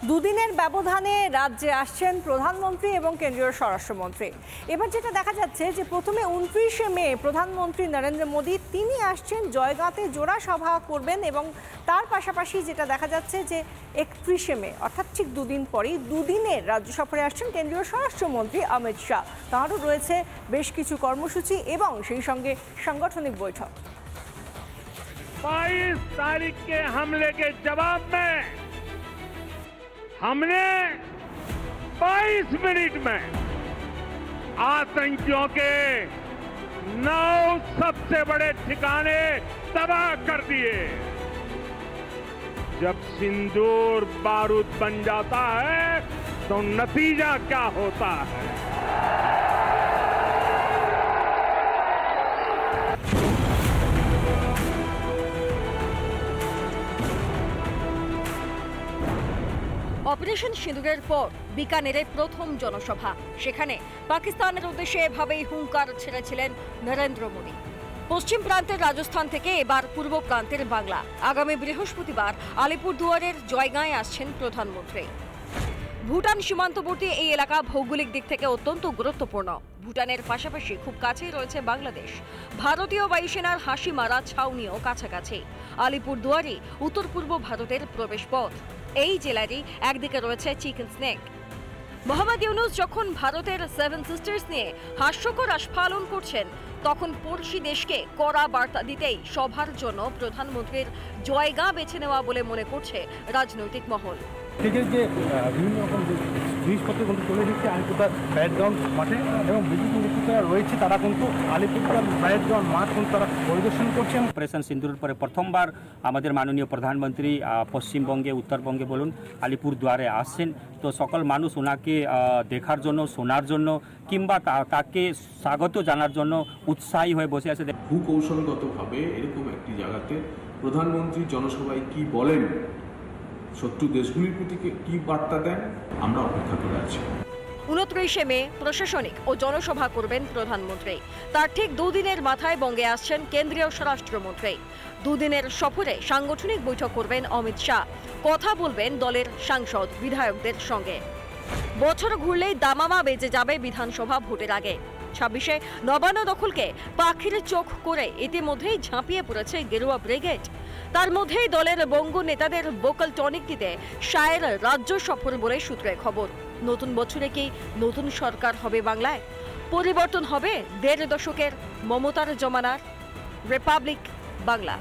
দুদিনের ব্যবধানে রাজ্যে আসছেন প্রধানমন্ত্রী এবং কেন্দ্রীয় স্বরাষ্ট্রমন্ত্রী। এবার যেটা দেখা যাচ্ছে যে প্রথমে 29শে মে প্রধানমন্ত্রী নরেন্দ্র মোদী তিনি আসছেন, জয়গাঁতে জোড়া সভা করবেন এবং তার পাশাপাশি যেটা দেখা যাচ্ছে যে 31শে মে অর্থাৎ ঠিক দুদিন পরেই দুদিনের রাজ্য সফরে আসছেন কেন্দ্রীয় স্বরাষ্ট্রমন্ত্রী অমিত শাহ। তাঁরও রয়েছে বেশ কিছু কর্মসূচি এবং সেই সঙ্গে সাংগঠনিক বৈঠক। 22 तारीख के हमले के जवाब में हमने 22 मिनट में आतंकियों के 9 सबसे बड़े ठिकाने तबाह कर दिए। जब सिंदूर बारूद बन जाता है तो नतीजा क्या होता है। অপারেশন সিঁদুরের পর বিকানেরে প্রথম জনসভা, সেখানে পাকিস্তানের উদ্দেশ্যে এভাবেই হুঙ্কার ছেড়েছিলেন নরেন্দ্র মোদী। পশ্চিম প্রান্তের রাজস্থান থেকে এবার পূর্ব প্রান্তের বাংলা। আগামী বৃহস্পতিবার আলিপুরদুয়ারের জয়গাঁয়ে আসছেন প্রধানমন্ত্রী। ভুটান সীমান্তবর্তী এই এলাকা ভৌগোলিক দিক থেকে অত্যন্ত গুরুত্বপূর্ণ। ভুটানের পাশাপাশি খুব কাছেই রয়েছে বাংলাদেশ। ভারতীয় বায়ুসেনার হাসিমারা ছাউনিও কাছাকাছি। আলিপুরদুয়ারই উত্তর পূর্ব ভারতের প্রবেশপথ। এই জেলারই একদিকে রয়েছে চিকেন স্নেক। মোহাম্মদ ইউনুস যখন ভারতের 7 সিস্টার্স নিয়ে হাস্যকর আস্ফালন করছেন, তখন পড়শি দেশকে কড়া বার্তা দিতেই সভার জন্য প্রধানমন্ত্রীর জয়গাঁ বেছে নেওয়া বলে মনে করছে রাজনৈতিক মহল। বিভিন্ন রকম জিনিসপত্র কিন্তু চলে এসেছে আলিপুরদুয়ার প্যারেড গ্রাউন্ড মাঠে এবং বিজেপি নেতৃত্বরা রয়েছে, তারা কিন্তু আলিপুরদুয়ার প্যারেড গ্রাউন্ড মাঠ কিন্তু তারা পরিদর্শন করছেন। অপারেশন সিন্দুরের পরে প্রথমবার আমাদের মাননীয় প্রধানমন্ত্রী পশ্চিমবঙ্গে, উত্তরবঙ্গে বলুন, আলিপুরদুয়ারে আসছেন। তো সকল মানুষ ওনাকে দেখার জন্য, শোনার জন্য কিংবা তাকে স্বাগত জানার জন্য উৎসাহী হয়ে বসে আছে। ভূকৌশলগতভাবে এরকম একটি জায়গাতে প্রধানমন্ত্রী জনসভায় কি বলেন, শত্রু দেশগুলির প্রতি কি বার্তা দেন, আমরা অপেক্ষা করে আছি। 29শে মে প্রশাসনিক ও জনসভা করবেন প্রধানমন্ত্রী। তার ঠিক দুদিনের মাথায় বঙ্গে আসছেন কেন্দ্রীয় স্বরাষ্ট্রমন্ত্রী। দুদিনের সফরে সাংগঠনিক বৈঠক করবেন অমিত শাহ। কথা বলবেন দলের সাংসদ বিধায়কদের সঙ্গে। বছর ঘুরলেই দামামা বেজে যাবে বিধানসভা ভোটের আগে। 26শে নবান্ন দখলকে পাখির চোখ করে ইতিমধ্যেই ঝাঁপিয়ে পড়েছে গেরুয়া ব্রিগেড। তার মধ্যেই দলের বঙ্গ নেতাদের ভোকাল টনিক দিতে শাহের রাজ্য সফর বলে সূত্রে খবর। নতুন বছরে কি নতুন সরকার হবে বাংলায়? পরিবর্তন হবে 1.5 দশকের মমতার জমানার? রিপাবলিক বাংলা।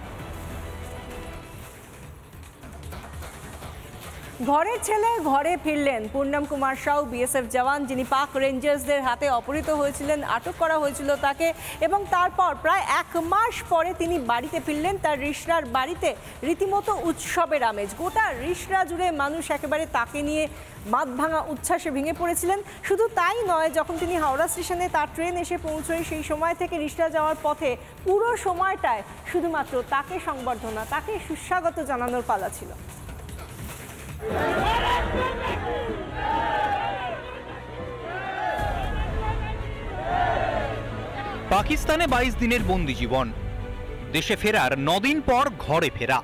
ঘরের ছেলে ঘরে ফিরলেন। পূর্ণম কুমার সাউ বিএসএফ জওয়ান, যিনি পাক রেঞ্জার্সদের হাতে অপহৃত হয়েছিলেন, আটক করা হয়েছিল তাকে, এবং তারপর প্রায় 1 মাস পরে তিনি বাড়িতে ফিরলেন। তার রিষড়ার বাড়িতে রীতিমতো উৎসবের আমেজ। গোটা রিষড়া জুড়ে মানুষ একেবারে তাকে নিয়ে মাথভাঙা উচ্ছ্বাসে ভেঙে পড়েছিলেন। শুধু তাই নয়, যখন তিনি হাওড়া স্টেশনে তার ট্রেন এসে পৌঁছয়, সেই সময় থেকে রিষড়া যাওয়ার পথে পুরো সময়টায় শুধুমাত্র তাকে সংবর্ধনা, তাকে সুস্বাগত জানানোর পালা ছিল। পাকিস্তানে 22 দিনের বন্দি জীবন, দেশে ফেরার 9 দিন পর ঘরে ফেরা।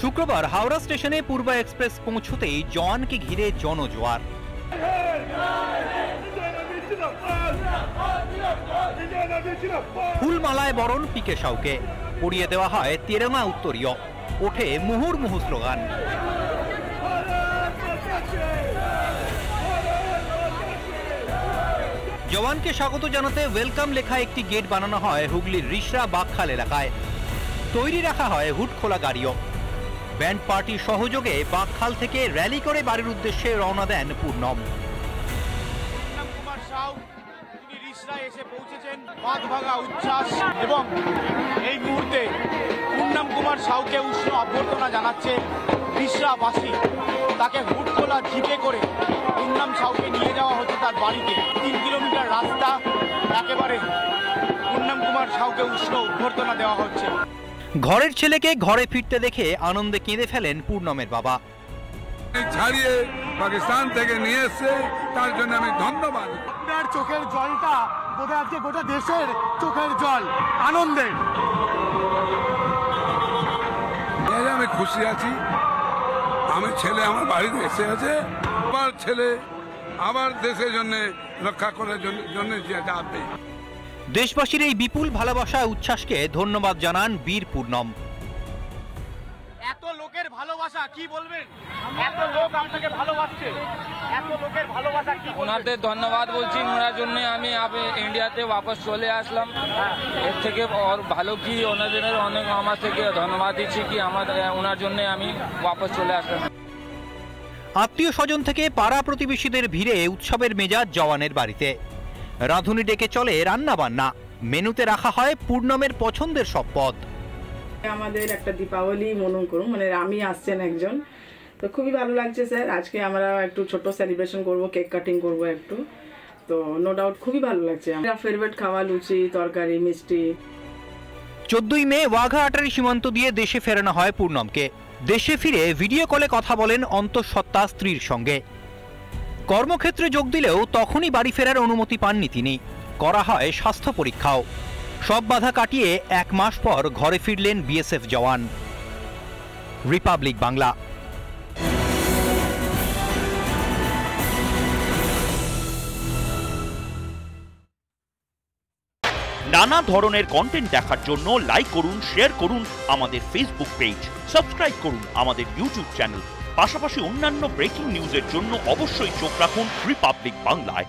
শুক্রবার হাওড়া স্টেশনে পূর্বা এক্সপ্রেস পৌঁছতেই জওয়ানকে ঘিরে জনজোয়ার। ফুলমালায় বরণ পিকে সাউকে, পরিয়ে দেওয়া হয় তেরঙ্গা উত্তরীয়, ওঠে মুহুর্মুহু স্লোগান। জওয়ানকে স্বাগত জানাতে ওয়েলকাম লেখা একটি গেট বানানো হয় হুগলির রিষড়া বাগখাল এলাকায়। তৈরি রাখা হয় হুড খোলা গাড়িও। ব্যান্ড পার্টির সহযোগে বাগখাল থেকে র্যালি করে বাড়ির উদ্দেশ্যে রওনা দেন পূর্ণম। কুমার সাউ তিনি রিষড়ায় এসে পৌঁছেছেন, মাথভাঙা উচ্ছ্বাস, এবং এই মুহূর্তে পূর্ণম কুমার সাউকে উষ্ণ অভ্যর্থনা জানাচ্ছে রিষড়াবাসী। তাকে হুড খোলা জিপে করে পূর্ণম সাউকে নিয়ে যাওয়া হচ্ছে তার বাড়িতে। 3 কিলোমিটার রাস্তা, একেবারে পূর্ণম কুমার সাউকে উষ্ণ অভ্যর্থনা দেওয়া হচ্ছে। ঘরের ছেলেকে ঘরে ফিরতে দেখে আনন্দে কেঁদে ফেলেন পূর্ণমের বাবা। ছাড়িয়ে পাকিস্তান থেকে নিয়ে এসে তার জন্য আমি ধন্যবাদ। আপনার চোখের জলটা বোধহয় আজকে গোটা দেশের চোখের জল, আনন্দের। আমি খুশি আছি আমি ছেলে আমার বাড়িতে এসে আছে, আবার ছেলে আবার দেশের জন্য রক্ষা করার জন্য যাবে। দেশবাসীর এই বিপুল ভালোবাসা উচ্ছ্বাসকে ধন্যবাদ জানান বীর পূর্ণম। এত লোকের ভালোবাসা কি বলবেন? এত লোক আপনাকে ভালোবাসছে, এত লোকের ভালোবাসা কি বলবেন? ওনাদের ধন্যবাদ বলছি, ওনার জন্য আমি ইন্ডিয়াতে वापस চলে আসলাম। এর থেকে ভালো কি ওনাদের অনেক আমার থেকে ধন্যবাদ দিচ্ছি কি ওনার জন্য আমি वापस চলে আসলাম। আত্মীয় স্বজন থেকে পাড়া প্রতিবেশীদের ভিড়ে উৎসবের মেজাজ জওয়ানের বাড়িতে। রাঁধুনি ডেকে চলে রান্না বান্না, মেনুতে রাখা হয় পূর্ণমের পছন্দের সব পদ। আমাদের একটা দীপাবলি মনে করুন, মানে আমি আসছেন একজন, তো খুবই ভালো লাগছে স্যার। আজকে আমরা একটু ছোট সেলিব্রেশন করব, কেক কাটিং করব একটু, তো নো ডাউট খুবই ভালো লাগছে। আমার ফেভারিট খাওয়া লুচি, তরকারি, মিষ্টি। 14ই মে ওয়াঘা আটারি সীমান্ত দিয়ে দেশে ফেরানো হয় পূর্ণমকে। দেশে ফিরে ভিডিও কলে কথা বলেন অন্তঃসত্ত্বা স্ত্রীর সঙ্গে। কর্মক্ষেত্রে যোগ দিলেও তখনই বাড়ি ফেরার অনুমতি পাননি তিনি। করা হয় স্বাস্থ্য পরীক্ষাও। সব বাধা কাটিয়ে 1 মাস পর ঘরে ফিরলেন বিএসএফ জওয়ান। রিপাবলিক বাংলা। নানা ধরনের কন্টেন্ট দেখার জন্য লাইক করুন, শেয়ার করুন আমাদের ফেসবুক পেজ, সাবস্ক্রাইব করুন আমাদের ইউটিউব চ্যানেল। পাশাপাশি অন্যান্য ব্রেকিং নিউজের জন্য অবশ্যই চোখ রাখুন রিপাবলিক বাংলায়।